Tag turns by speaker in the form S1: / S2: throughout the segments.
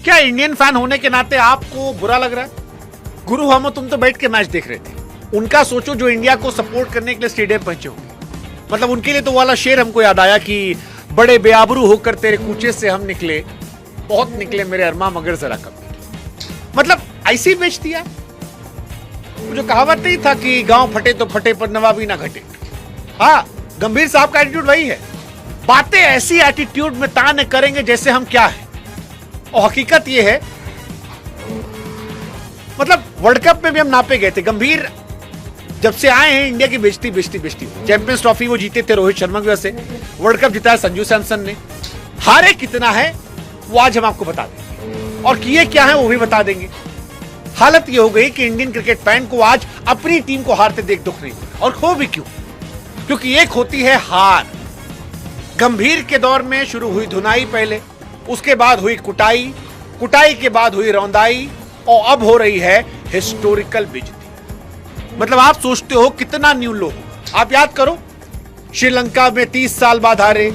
S1: क्या Indian fan होने के नाते आपको बुरा लग रहा है? गुरु हम तुम तो बैठ के मैच देख रहे थे, उनका सोचो जो इंडिया को सपोर्ट करने के लिए स्टेडियम पहुंचे होंगे। मतलब उनके लिए तो वाला शेर हमको याद आया कि बड़े बेआबरू होकर तेरे कूचे से हम निकले, बहुत निकले मेरे अरमा मगर जरा कम निकले। मतलब ऐसी बेच दिया। जो कहावत नहीं था कि गांव फटे तो फटे पर नवाबी ना घटे। हाँ, गंभीर साहब का एटीट्यूड वही है। बातें ऐसी एटीट्यूड में ताने करेंगे जैसे हम क्या है। और हकीकत यह है, मतलब वर्ल्ड कप में भी हम नापे गए थे। गंभीर जब से आए हैं इंडिया की बेइज्जती चैंपियंस ट्रॉफी वो जीते थे रोहित शर्मा की वजह से, वर्ल्ड कप जिताया संजू सैमसन ने। हारे कितना है वो आज हम आपको बता देंगे, और किए क्या है वो भी बता देंगे। हालत ये हो गई कि इंडियन क्रिकेट फैन को आज अपनी टीम को हारते देख दुख नहीं, और हो भी क्यों? क्योंकि एक होती है हार। गंभीर के दौर में शुरू हुई धुनाई पहले, उसके बाद हुई कुटाई, कुटाई के बाद हुई रौंदाई, और अब हो रही है हिस्टोरिकल बेइज्जती। मतलब आप सोचते हो कितना न्यू लो। आप याद करो, श्रीलंका में 30 साल बाद हारे,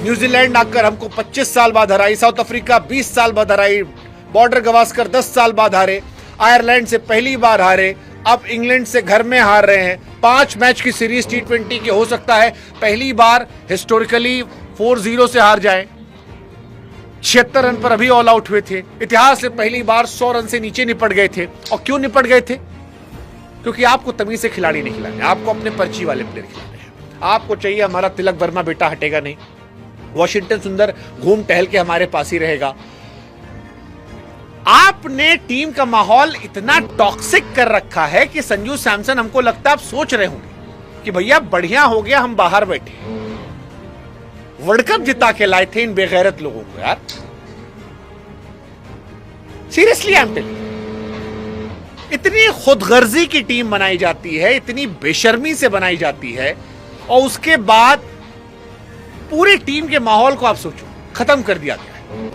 S1: न्यूजीलैंड आकर हमको 25 साल बाद हराई, साउथ अफ्रीका 20 साल बाद हराई, बॉर्डर गवास्कर 10 साल बाद हारे, आयरलैंड से पहली बार हारे, अब इंग्लैंड से घर में हार रहे हैं। 5 मैच की सीरीज T20 की, हो सकता है पहली बार हिस्टोरिकली 4-0 से हार जाए। 76 रन पर अभी ऑल आउट हुए थे। इतिहास से पहली बार 100 रन से नीचे निपट गए थे। और क्यों निपट गए थे? क्योंकि आपको तमीज से खिलाड़ी नहीं खिलाने, आपको अपने पर्ची वाले प्लेयर खिलाने हैं। आपको चाहिए हमारा तिलक वर्मा बेटा हटेगा नहीं, वॉशिंगटन सुंदर घूम टहल के हमारे पास ही रहेगा। आपने टीम का माहौल इतना टॉक्सिक कर रखा है कि संजू सैमसन हमको लगता है आप सोच रहे होंगे कि भैया बढ़िया हो गया हम बाहर बैठे, वर्ल्ड कप जिता के लाए थे इन बेगैरत लोगों को। यार सीरियसली आई एम टेलिंग, इतनी खुदगर्जी की टीम बनाई जाती है, इतनी बेशर्मी से बनाई जाती है, और उसके बाद पूरी टीम के माहौल को आप सोचो खत्म कर दिया गया है।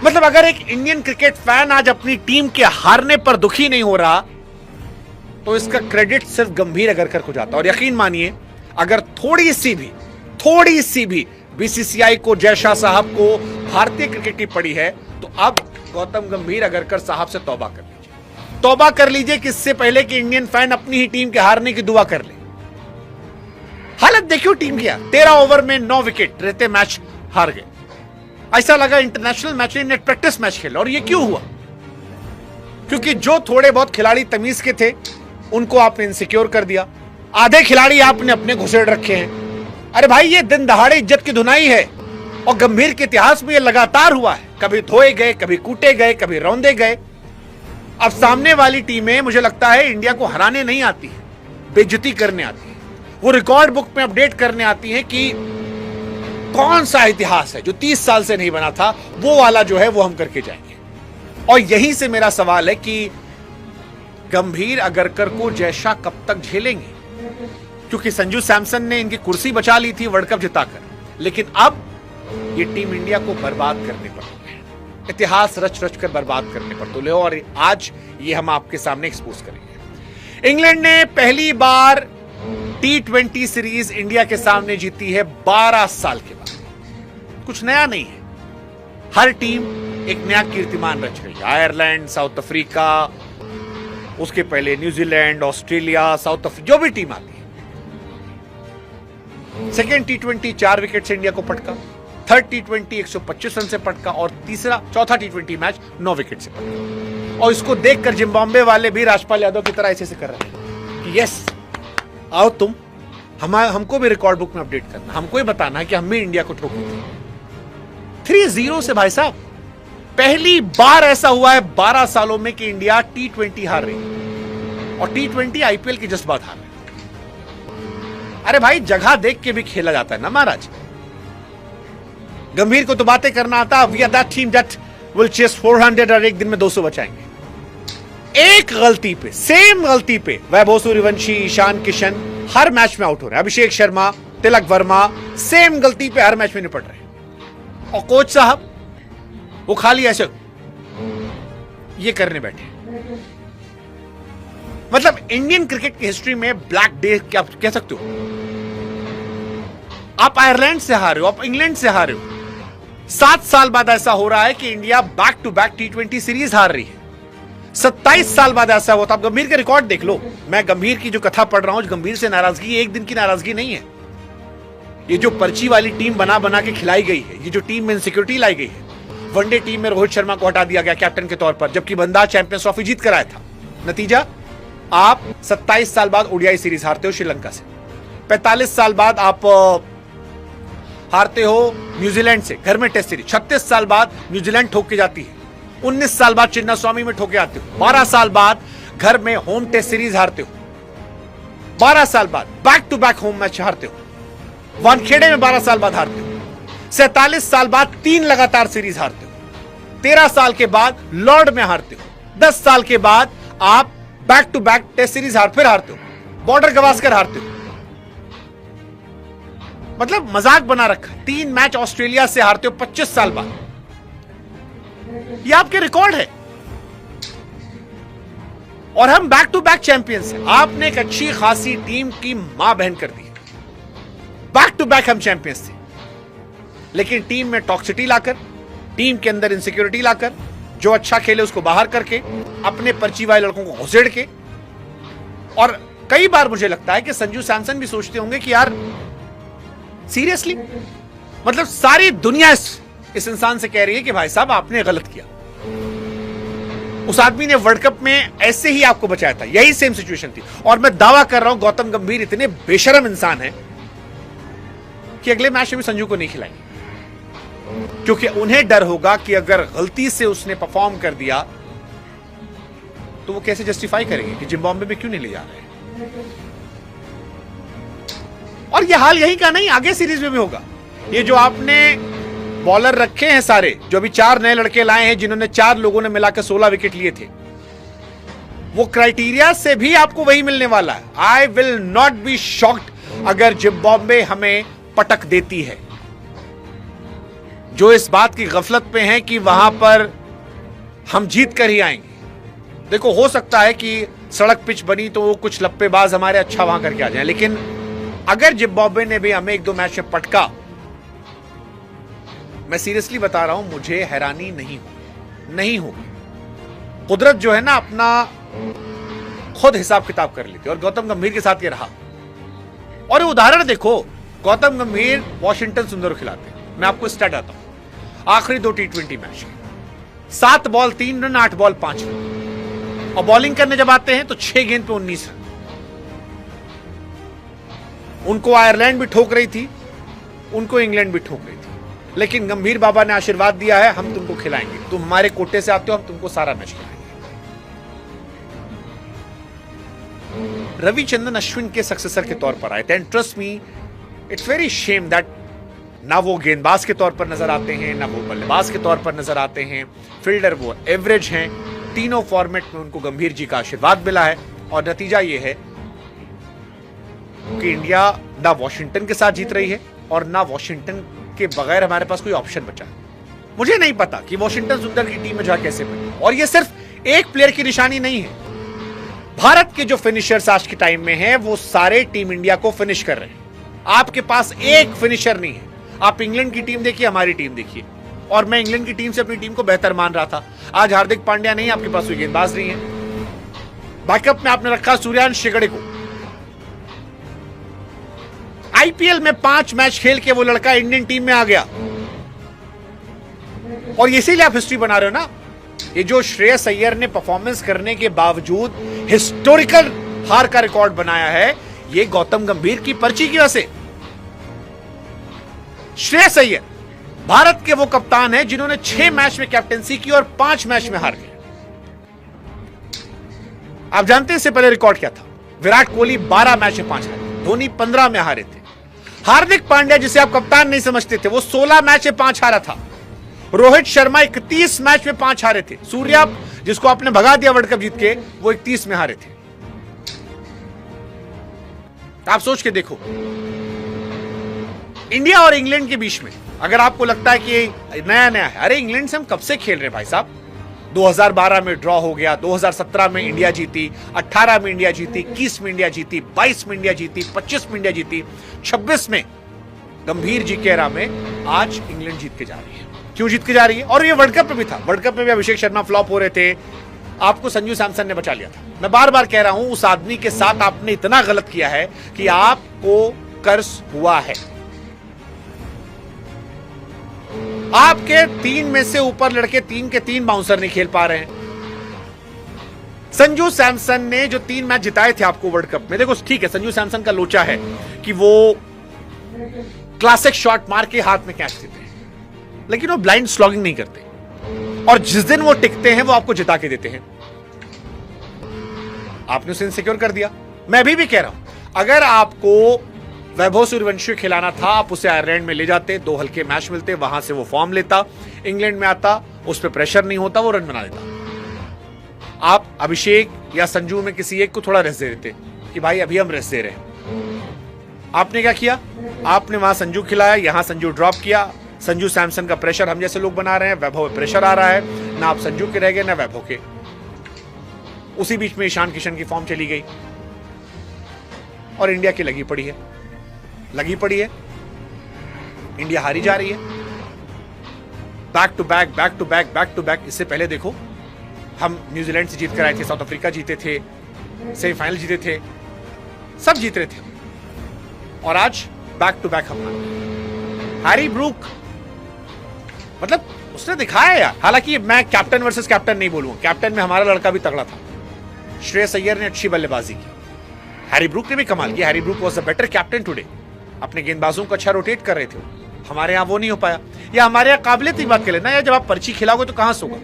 S1: मतलब अगर एक इंडियन क्रिकेट फैन आज अपनी टीम के हारने पर दुखी नहीं हो रहा, तो इसका क्रेडिट सिर्फ गंभीर अगरकर को जाता। और यकीन मानिए, अगर थोड़ी सी भी बीसीसीआई को, जय शाह साहब को भारतीय क्रिकेट की पड़ी है, तो अब गौतम गंभीर अगरकर साहब से तौबा कर लीजिए। तौबा कर लीजिए कि इससे पहले कि इंडियन फैन अपनी ही टीम के हारने की दुआ कर ले। हालत देखियो टीम की, 13 ओवर में 9 विकेट रहते मैच हार गए। ऐसा लगा इंटरनेशनल मैच नहीं, नेट प्रैक्टिस मैच खेला। और ये क्यों हुआ? क्योंकि जो थोड़े बहुत खिलाड़ी तमीज के थे उनको आपने इनसिक्योर कर दिया, आधे खिलाड़ी आपने अपने घुसेड़ रखे हैं। अरे भाई, ये दिन दहाड़े इज्जत की धुनाई है, और गंभीर के इतिहास में ये लगातार हुआ है। कभी धोए गए, कभी कूटे गए, कभी रौंदे गए। अब सामने वाली टीमें मुझे लगता है इंडिया को हराने नहीं आती है, बेइज्जती करने आती है। वो रिकॉर्ड बुक में अपडेट करने आती है कि कौन सा इतिहास है जो 30 साल से नहीं बना था, वो वाला जो है वो हम करके जाएंगे। और यहीं से मेरा सवाल है कि गंभीर अगरकर को जयशाह कब तक झेलेंगे? क्योंकि संजू सैमसन ने इनकी कुर्सी बचा ली थी वर्ल्ड कप जिताकर, लेकिन अब ये टीम इंडिया को बर्बाद करने पर तुले, इतिहास रच रच कर बर्बाद करने पर तुले, और आज ये हम आपके सामने एक्सपोज करेंगे। इंग्लैंड ने पहली बार T20 सीरीज इंडिया के सामने जीती है 12 साल के बाद। कुछ नया नहीं है, हर टीम एक नया कीर्तिमान रच रही है। आयरलैंड, साउथ अफ्रीका, उसके पहले न्यूजीलैंड, ऑस्ट्रेलिया, साउथ अफ्रीका, जो भी टीम आती है। सेकेंड T20 4 विकेट से इंडिया को पटका, थर्ड T20 125 रन से पटका, और चौथा T20 मैच 9 विकेट से पटका। और इसको देखकर जिम्बाब्वे वाले भी राजपाल यादव की तरह ऐसे कर रहे हैं कि यस, आओ तुम, हमको भी रिकॉर्ड बुक में अपडेट करना, हमको ही बताना है कि हम भी इंडिया को ठोके थे 3-0 से। भाई साहब, पहली बार ऐसा हुआ है 12 सालों में कि इंडिया T20 हार रही है, और T20 IPL के जज्बात हार रहे। अरे भाई, जगह देख के भी खेला जाता है ना महाराज। गंभीर को तो बातें करना आता, we are that team that will chase 400 और एक दिन में 200 बचाएंगे। एक गलती पे, सेम गलती पे वैभव सूर्यवंशी, ईशान किशन हर मैच में आउट हो रहे हैं, अभिषेक शर्मा, तिलक वर्मा सेम गलती पे हर मैच में निपट रहे हैं। और कोच साहब वो खाली ऐसे ये करने बैठे। मतलब इंडियन क्रिकेट की हिस्ट्री में ब्लैक डे क्या कह सकते हो। आप आयरलैंड से हारे हो, आप इंग्लैंड से हारे हो, 7 साल बाद ऐसा हो रहा है कि India back to back T20 series हार रही है। 27 साल बाद ऐसा हुआ। तो आप गंभीर का रिकॉर्ड देख लो। मैं गंभीर की जो कथा पढ़ रहा हूं, गंभीर से नाराजगी एक दिन की नाराजगी नहीं है। ये जो पर्ची वाली टीम बना बना के खिलाई गई है, ये जो टीम में इनसिक्योरिटी लाई गई है, वनडे टीम में रोहित शर्मा को हटा दिया गया कैप्टन के तौर पर, जबकि बंदा चैंपियंस ट्रॉफी जीत कर आया था। नतीजा, आप 27 साल बाद ओडीआई सीरीज हारते हो श्रीलंका से। 45 साल बाद आप हारते हो न्यूजीलैंड से घर में टेस्ट सीरीज। 36 साल बाद न्यूजीलैंड ठोक के जाती है। 19 साल बाद चिन्नास्वामी में ठोके आते हो। 12 साल बाद घर में होम टेस्ट सीरीज हारते हो। 12 साल बाद back to back home match हारते हो। वानखेड़े में 12 साल बाद हारते हो। 47 साल बाद 3 लगातार सीरीज हारते हो। 13 साल के बाद लॉर्ड में हारते हो। 10 साल के बाद आप back to back test series फिर हारते हो। बॉर्डर गवास्कर हारते हो। मतलब मजाक बना रखा है। 3 मैच ऑस्ट्रेलिया से हारते हो 25 साल बाद। यह आपके रिकॉर्ड है और हम बैक टू बैक चैंपियंस हैं। आपने एक अच्छी खासी टीम की मां बहन कर दी। बैक टू बैक हम चैंपियंस थे, लेकिन टीम में टॉक्सिटी लाकर, टीम के अंदर इनसिक्योरिटी लाकर, जो अच्छा खेले उसको बाहर करके, अपने पर्ची वाले लड़कों को घुसेड़ के। और कई बार मुझे लगता है कि संजू सैमसन भी सोचते होंगे कि यार सीरियसली, मतलब सारी दुनिया इस इंसान से कह रही है कि भाई साहब आपने गलत किया। उस आदमी ने वर्ल्ड कप में ऐसे ही आपको बचाया था। यही सेम सिचुएशन थी। और मैं दावा कर रहा हूं गौतम गंभीर इतने बेशरम इंसान है कि अगले मैच में भी संजू को नहीं खिलाएंगे, क्योंकि उन्हें डर होगा कि अगर गलती से उसने परफॉर्म कर दिया तो वो कैसे जस्टिफाई करेंगे कि जिम्बाब्वे में क्यों नहीं ले जा रहे। और ये हाल यही का नहीं, आगे सीरीज में भी होगा। ये जो आपने बॉलर रखे हैं सारे, जो अभी 4 नए लड़के लाए हैं जिन्होंने 4 लोगों ने मिलाकर 16 विकेट लिए थे, वो क्राइटेरिया से भी आपको वही मिलने वाला है। I will not be shocked अगर जिम्बाब्वे हमें पटक देती है। जो इस बात की गफलत पे हैं कि वहां पर हम जीत कर ही आएंगे। देखो, हो सकता है कि सड़क पिच बनी तो कुछ लप्पेबाज हमारे अच्छा वहां करके आ जाए, लेकिन अगर जिम्बाब्वे ने भी हमें 1-2 मैच में पटका, मैं सीरियसली बता रहा हूं, मुझे हैरानी नहीं होगी। कुदरत जो है ना, अपना खुद हिसाब किताब कर लेती है। और गौतम गंभीर के साथ ये रहा। और ये उदाहरण देखो, गौतम गंभीर वॉशिंगटन सुंदर खिलाते हैं। मैं आपको स्टैट आता हूं। आखिरी 2 T20 match, 7 ball 3 run, 8 ball 5 run. और बॉलिंग करने जब आते हैं तो 6 गेंद पे 19 रन। उनको आयरलैंड भी ठोक रही थी, उनको इंग्लैंड भी ठोक रही थी, लेकिन गंभीर बाबा ने आशीर्वाद दिया है, हम तुमको खिलाएंगे, तुम हमारे कोटे से आते हो, हम तुमको सारा मैच खिलाएंगे। रविचंद्रन अश्विन के सक्सेसर के तौर पर आए थे। And trust me, it's very Shem that ना वो गेंदबाज के तौर पर नजर आते हैं, ना वो बल्लेबाज के तौर पर नजर आते हैं। फील्डर वो एवरेज हैं। तीनों फॉर्मेट में उनको गंभीर जी का आशीर्वाद मिला है। और नतीजा ये है कि इंडिया ना वॉशिंगटन के साथ जीत रही है और ना वॉशिंगटन के बगैर हमारे पास कोई ऑप्शन बचा। मुझे नहीं पता कि वॉशिंगटन सुंदर की टीम में जा कैसे बनी। और ये सिर्फ एक प्लेयर की निशानी नहीं है। भारत के जो फिनिशर्स आज के टाइम में हैं, वो सारे टीम इंडिया को फिनिश कर रहे हैं। आपके पास एक फिनिशर नहीं है। आप इंग्लैंड की टीम देखिए, हमारी टीम देखिए। और मैं इंग्लैंड की टीम से अपनी टीम को बेहतर मान रहा था। आज हार्दिक पांड्या नहीं, आपके पास कोई गेंदबाज नहीं है। बैकअप में आपने रखा सूर्यांश शिगड़े को। आईपीएल में 5 मैच खेल के वो लड़का इंडियन टीम में आ गया। और इसीलिए आप हिस्ट्री बना रहे हो ना। ये जो श्रेयस अय्यर ने परफॉर्मेंस करने के बावजूद हिस्टोरिकल हार का रिकॉर्ड बनाया है, ये गौतम गंभीर की पर्ची की वजह से। श्रेयस अय्यर भारत के वो कप्तान हैं जिन्होंने 6 मैच में कैप्टेंसी की और 5 मैच में हार गए। आप जानते हैं इससे पहले रिकॉर्ड क्या था? विराट कोहली 12 मैच में 5 हारे, धोनी 15 में हारे थे। हार्दिक पांड्या, जिसे आप कप्तान नहीं समझते थे, वो 16 मैच में 5 हारा था। रोहित शर्मा 31 मैच में 5 हारे थे। सूर्या, जिसको आपने भगा दिया वर्ल्ड कप जीत के, वो 31 में हारे थे। आप सोच के देखो, इंडिया और इंग्लैंड के बीच में अगर आपको लगता है कि नया नया है, अरे इंग्लैंड से हम कब से खेल रहे हैं भाई साहब। 2012 में ड्रॉ हो गया, 2017 में इंडिया जीती, 18 में इंडिया जीती, 21 में इंडिया जीती, 22 में इंडिया जीती, 25 में इंडिया जीती, 26 में गंभीर जी के एरा में आज इंग्लैंड जीत के जा रही है। क्यों जीत के जा रही है। और ये वर्ल्ड कप में भी था, वर्ल्ड कप में भी अभिषेक शर्मा फ्लॉप हो रहे थे, आपको संजू सैमसन ने बचा लिया था। मैं बार बार कह रहा हूं, उस आदमी के साथ आपने इतना गलत किया है कि आपको कर्ज हुआ है। आपके 3 में से ऊपर लड़के 3 के 3 बाउंसर नहीं खेल पा रहे हैं। संजू सैमसन ने जो 3 मैच जिताए थे आपको वर्ल्ड कप में, देखो ठीक है संजू सैमसन का लोचा है कि वो क्लासिक शॉट मार के हाथ में कैच देते हैं, लेकिन वो ब्लाइंड स्लॉगिंग नहीं करते, और जिस दिन वो टिकते हैं वो आपको जिता के देते हैं। आपने उसे इनसिक्योर कर दिया। मैं अभी भी कह रहा हूं, अगर आपको वैभव सूर्यवंशी खिलाना था, आप उसे आयरलैंड में ले जाते, 2 हल्के मैच मिलते, वहां से वो फॉर्म लेता, इंग्लैंड में आता, उस पर प्रेशर नहीं होता, वो रन बना देता। आप अभिषेक या संजू में किसी एक को थोड़ा रेस्ट दे देते कि भाई अभी हम रेस्ट दे रहे हैं। आपने क्या किया, आपने वहां संजू खिलाया, यहां संजू ड्रॉप किया। संजू सैमसन का प्रेशर हम जैसे लोग बना रहे हैं, वैभव में प्रेशर आ रहा है, ना आप संजू के रह गए ना वैभव के। उसी बीच में ईशान किशन की फॉर्म चली गई और इंडिया की लगी पड़ी है, इंडिया हारी जा रही है। Back to back. इससे पहले देखो, हम न्यूजीलैंड से जीत कर आए थे, साउथ अफ्रीका जीते थे, सेमीफाइनल जीते थे, सब जीत रहे थे, और आज बैक टू बैक हम हैरी ब्रूक, मतलब उसने दिखाया यार। हालांकि मैं कैप्टन वर्सेस कैप्टन नहीं बोलूंगा, कैप्टन में हमारा लड़का भी तगड़ा था, श्रेयस अय्यर ने अच्छी बल्लेबाजी की, हैरी ब्रूक ने भी कमाल किया। Harry Brook was the better captain today, अपने गेंदबाजों को अच्छा रोटेट कर रहे थे। हमारे यहां वो नहीं हो पाया, या हमारे यहां काबिलियत की बात कर लेना, या जब आप पर्ची खिलाओगे तो कहां से होगा।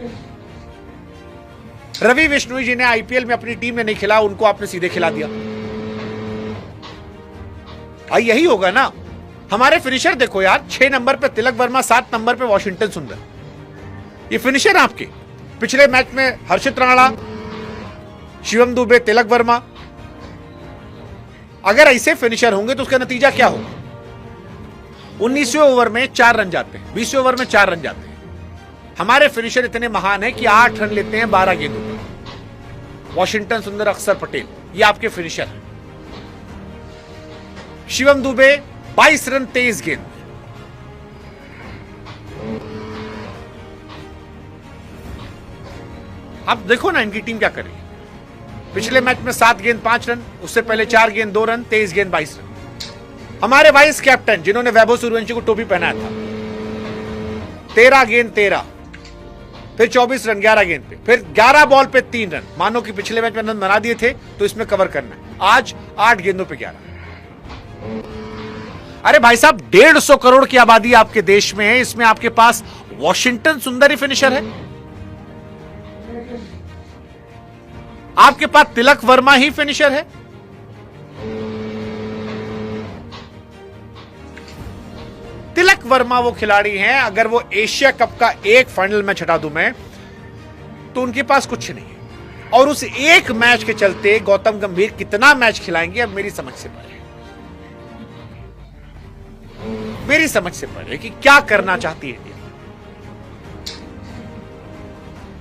S1: रवि बिश्नोई जी ने आईपीएल में अपनी टीम में नहीं खिला, उनको आपने सीधे खिला दिया। यही होगा ना। हमारे फिनिशर देखो यार, 6 नंबर पे तिलक वर्मा, 7 नंबर पे वॉशिंगटन सुंदर, ये फिनिशर आपके। पिछले मैच में हर्षित राणा, शिवम दुबे, तिलक वर्मा, अगर ऐसे फिनिशर होंगे तो उसका नतीजा क्या होगा। 19वें ओवर में 4 रन जाते हैं, 20वें ओवर में 4 रन जाते हैं। हमारे फिनिशर इतने महान है कि 8 रन लेते हैं 12 गेंदों पर। वॉशिंगटन सुंदर, अक्षर पटेल, ये आपके फिनिशर हैं। शिवम दुबे 22 रन 23 गेंद। आप देखो ना इनकी टीम क्या कर रही है। पिछले मैच में 7 गेंद 5 रन, उससे पहले 4 गेंद 2 रन, 23 गेंद 22 रन। हमारे वाइस कैप्टन जिन्होंने वैभव सूर्यवंशी को टोपी पहनाया था, 13 गेंद 13, फिर 24 रन 11 गेंद पे, फिर 11 बॉल पे 3 रन। मानो कि पिछले मैच में रन बना दिए थे तो इसमें कवर करना है। आज 8 गेंदों पे 11। अरे भाई साहब, 150 करोड़ की आबादी आपके देश में है, इसमें आपके पास वॉशिंगटन सुंदर ही फिनिशर है, आपके पास तिलक वर्मा ही फिनिशर है। तिलक वर्मा वो खिलाड़ी हैं, अगर वो एशिया कप का एक फाइनल मैच हटा दूं मैं, तो उनके पास कुछ नहीं है। और उस एक मैच के चलते गौतम गंभीर कितना मैच खिलाएंगे, अब मेरी समझ से परे, मेरी समझ से परे कि क्या करना चाहती है इंडिया।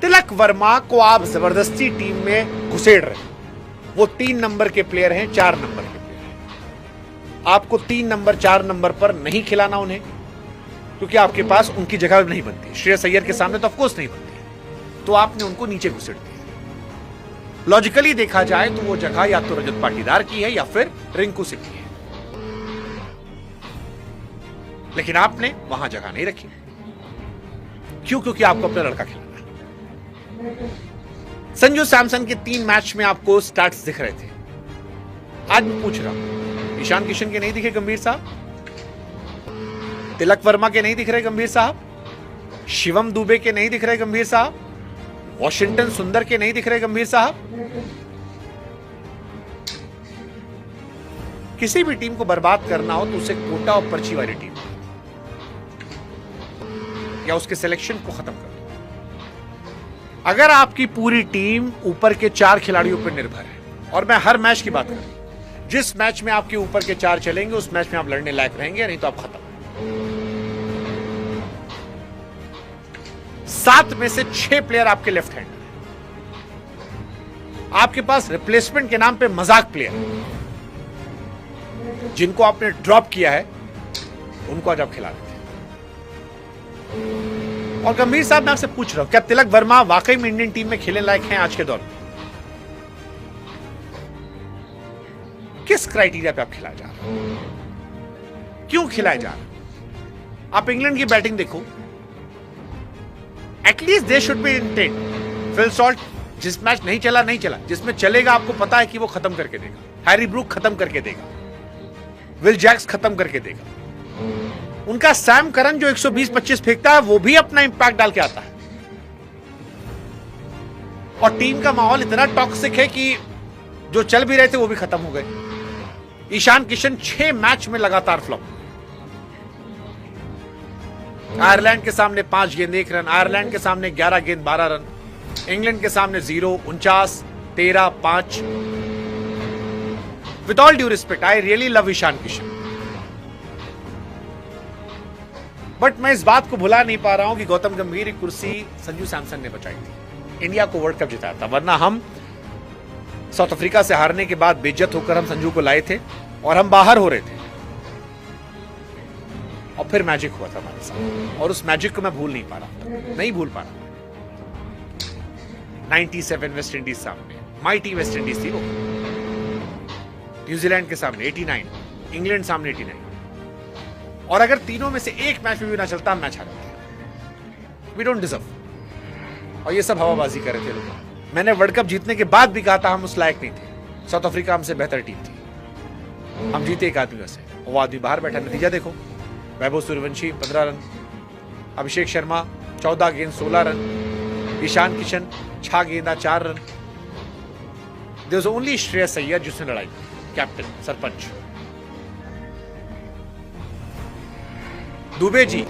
S1: तिलक वर्मा को आप जबरदस्ती टीम में घुसेड़ रहे हैं। वो 3 नंबर के प्लेयर हैं, 4 नंबर के प्लेयर हैं। आपको 3 नंबर 4 नंबर पर नहीं खिलाना उन्हें, क्योंकि आपके पास उनकी जगह नहीं बनती। श्रेयस अय्यर के सामने तो ऑफकोर्स नहीं बनती, तो आपने उनको नीचे घुसेड़ दिया। लॉजिकली देखा जाए तो वो जगह या तो रजत पाटीदार की है या फिर रिंकू सिंह की है, लेकिन आपने वहां जगह नहीं रखी। क्यों? क्योंकि आपको अपना लड़का खिलाना है। संजू सैमसन के 3 मैच में आपको स्टार्ट्स दिख रहे थे। आज मैं पूछ रहा हूं, ईशान किशन के नहीं दिखे गंभीर साहब, तिलक वर्मा के नहीं दिख रहे गंभीर साहब, शिवम दुबे के नहीं दिख रहे गंभीर साहब, वॉशिंगटन सुंदर के नहीं दिख रहे गंभीर साहब। किसी भी टीम को बर्बाद करना हो तो उसे कोटा और पर्ची वाली टीम या उसके सिलेक्शन को खत्म कर दो। अगर आपकी पूरी टीम ऊपर के 4 खिलाड़ियों पर निर्भर है, और मैं हर मैच की बात कर रहा हूं, जिस मैच में आपके ऊपर के 4 चलेंगे उस मैच में आप लड़ने लायक रहेंगे, नहीं तो आप खत्म। 7 में से 6 प्लेयर आपके लेफ्ट हैंडर हैं। आपके पास रिप्लेसमेंट के नाम पे मजाक प्लेयर जिनको आपने ड्रॉप किया है, उनको आज आप खिला रहे थे। और गंभीर साहब, मैं आपसे पूछ रहा हूं, क्या तिलक वर्मा वाकई में इंडियन टीम में खेलने लायक हैं आज के दौर में? किस क्राइटेरिया पे आप खिलाया जा रहे हैं? क्यों खिलाया जा रहा है? आप इंग्लैंड की बैटिंग देखो, at least they should be intent. Phil Salt जिस मैच नहीं चला नहीं चला, जिसमें चलेगा आपको पता है कि वो खत्म करके देगा। हैरी ब्रूक खत्म करके देगा, विल जैक्स खत्म करके देगा। उनका सैम करन जो 120-25 फेंकता है वो भी अपना इंपैक्ट डाल के आता है। और टीम का माहौल इतना टॉक्सिक है कि जो चल भी रहे थे वो भी खत्म हो गए। ईशान किशन 6 मैच में लगातार फ्लॉप। आयरलैंड के सामने 5 गेंद 1 रन, आयरलैंड के सामने 11 गेंद 12 रन, इंग्लैंड के सामने 0, 49, 13, 5। With all due respect, I really love Ishan Kishan, but मैं इस बात को भुला नहीं पा रहा हूं कि गौतम गंभीर की कुर्सी संजू सैमसन ने बचाई थी, इंडिया को वर्ल्ड कप जिताया था। वरना हम साउथ अफ्रीका से हारने के बाद बेइज्जत होकर हम संजू को लाए थे और हम बाहर हो रहे थे, और फिर मैजिक हुआ था हमारे साथ, और उस मैजिक को मैं भूल नहीं पा रहा, नहीं भूल पा रहा। 97 वेस्ट इंडीज सामने, माइटी वेस्ट इंडीज थी वो। न्यूजीलैंड के सामने 89, इंग्लैंड सामने 89, और अगर तीनों में से एक मैच में भी ना चलता हम मैच हारते। We don't deserve. और ये सब हवाबाजी कर रहे थे लोग। मैंने वर्ल्ड कप जीतने के बाद भी कहा था हम उस लायक नहीं थे, साउथ अफ्रीका हमसे बेहतर टीम थी। हम जीते एक आदमी से, वो आदमी बाहर बैठा। नतीजा देखो, वैभव सूर्यवंशी 15 रन, अभिषेक शर्मा 14 गेंद 16 रन, ईशान किशन 6 गेंदा 4 run. There was only Shreyas Iyer जिसने लड़ाई, captain sarpanch. Dube ji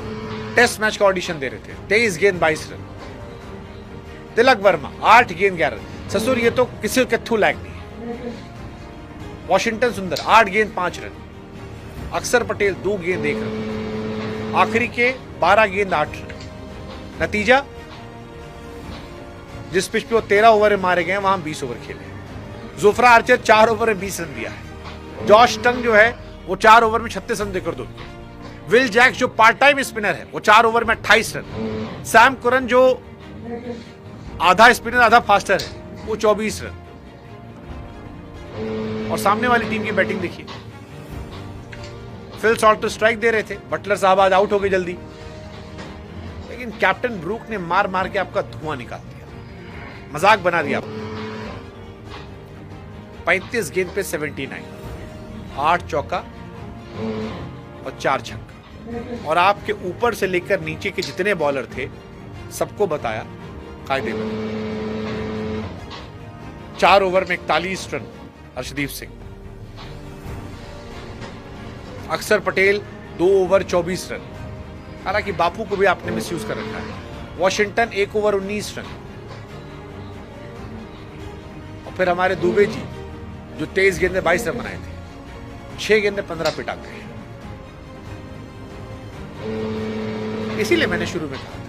S1: test match का ऑडिशन दे रहे थे, 23 गेंद 22 रन। तिलक वर्मा 8 गेंद 11 रन। ससुर ये तो किसी के थू लायक नहीं है। वॉशिंगटन सुंदर 8 गेंद 5 रन। अक्षर पटेल 2 गेंद 1 रन। आखिरी के 12 गेंद 8 रन। नतीजा, जिस पिच पे वो 13 ओवर में मारे गए वहां 20 ओवर खेले। जोफ्रा आर्चर 4 ओवर में 20 रन दिया है। जॉश टंग जो है वो 4 ओवर में 36 रन देकर दो। विल जैक्स जो पार्ट टाइम स्पिनर है वो 4 ओवर में 28 रन। सैम करन जो आधा स्पिनर आधा फास्टर है वो 24 रन। और सामने वाली टीम की बैटिंग देखिए, फिल सॉल्ट तो स्ट्राइक दे रहे थे, बटलर साहब आज आउट हो गए जल्दी, लेकिन कैप्टन ब्रूक ने मार मार के आपका धुआं निकाल दिया, मजाक बना दिया। 35 गेंद पे 79, 8 चौका और 4 छक्का। और आपके ऊपर से लेकर नीचे के जितने बॉलर थे सबको बताया कायदे में। 4 ओवर में 41 रन अर्शदीप सिंह। अक्षर पटेल 2 ओवर 24 रन। हालांकि बापू को भी आपने मिसयूज कर रखा है। Washington 1 over 19 run. और फिर हमारे दुबे जी जो 23 गेंद में 22 रन बनाए थे, 6 गेंद में 15 पिटा गए। इसीलिए मैंने शुरू में कहा था,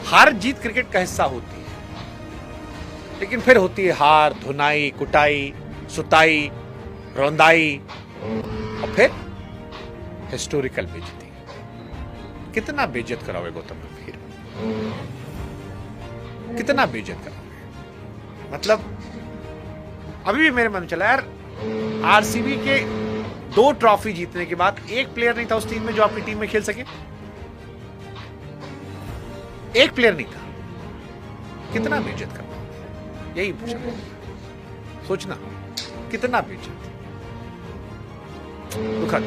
S1: हार जीत क्रिकेट का हिस्सा होती है, लेकिन फिर होती है हार, धुनाई, कुटाई, सुताई, रौंदाई, और फिर हिस्टोरिकल बेइज्जती। कितना बेइज्जत कराओगे गौतम गंभीर, कितना बेइज्जत कराओगे? मतलब अभी भी मेरे मन में चला यार, आरसीबी के 2 ट्रॉफी जीतने के बाद एक प्लेयर नहीं था उस टीम में जो आपकी टीम में खेल सके। एक प्लेयर नहीं था। कितना बेइज्जत करना, यही पूछना, सोचना कितना बेइज्जत। दुखद।